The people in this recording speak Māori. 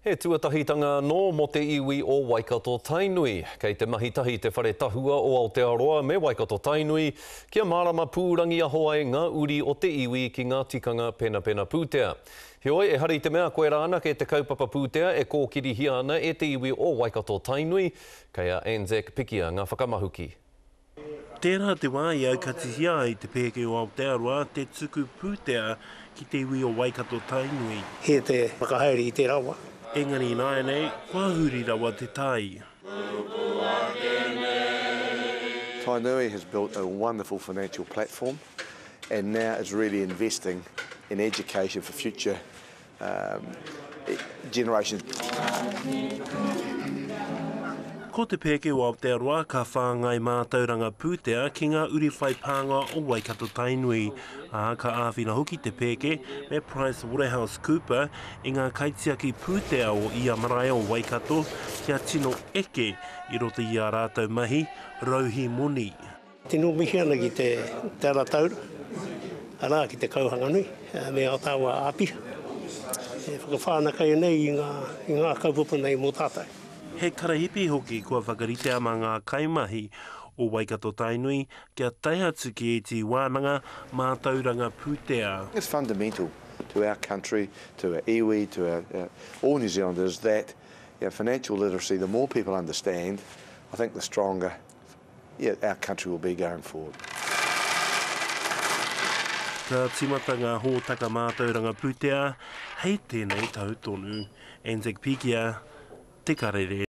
He tuatahitanga no mo te iwi o Waikato Tainui. Kei te mahitahi te whare tahua o Aotearoa me Waikato Tainui, kia marama pūrangi ahoa e ngā uri o te iwi ki ngā tikanga pena pūtea. Heoi, e hari te mea koe rāna ke te kaupapa pūtea e kōkirihi ana e te iwi o Waikato Tainui, kei a Anzac Pikia ngā whakamahuki. Tērā te wā i aukatihia i te pēke o Aotearoa te tuku pūtea ki te iwi o Waikato Tainui. He te whakahaere i te rawa. Engari nāi nei, kua huri rawa te tai. Tainui has built a wonderful financial platform and now is really investing in education for future generations. Ko te pēke o Aotearoa ka whāngai mātauranga pūtea ki ngā uri whai pānga o Waikato Tainui. Ka āwhina hoki te pēke me PricewaterhouseCoopers i ngā kaitiaki pūtea o ia marae o Waikato kia tino eke i roto i a rātou mahi, rauhi moni. Tino mihi ana ki te ara taura, ana ki te kauhanga nui, me o tāua āpia. E whakawhānaka nei i ngā kaupapa nei mō tātai. He karahipi hoki kua whakarite ama ngā kaimahi o Waikato Tainui kia tae atu ki e te wānanga mātauranga pūtea. It's fundamental to our country, to our iwi, to all New Zealanders that financial literacy, the more people understand, I think the stronger our country will be going forward. Ka timata ngā hōtaka mātauranga pūtea, hei tēnei tautonu. Anzac Pikia, te karere.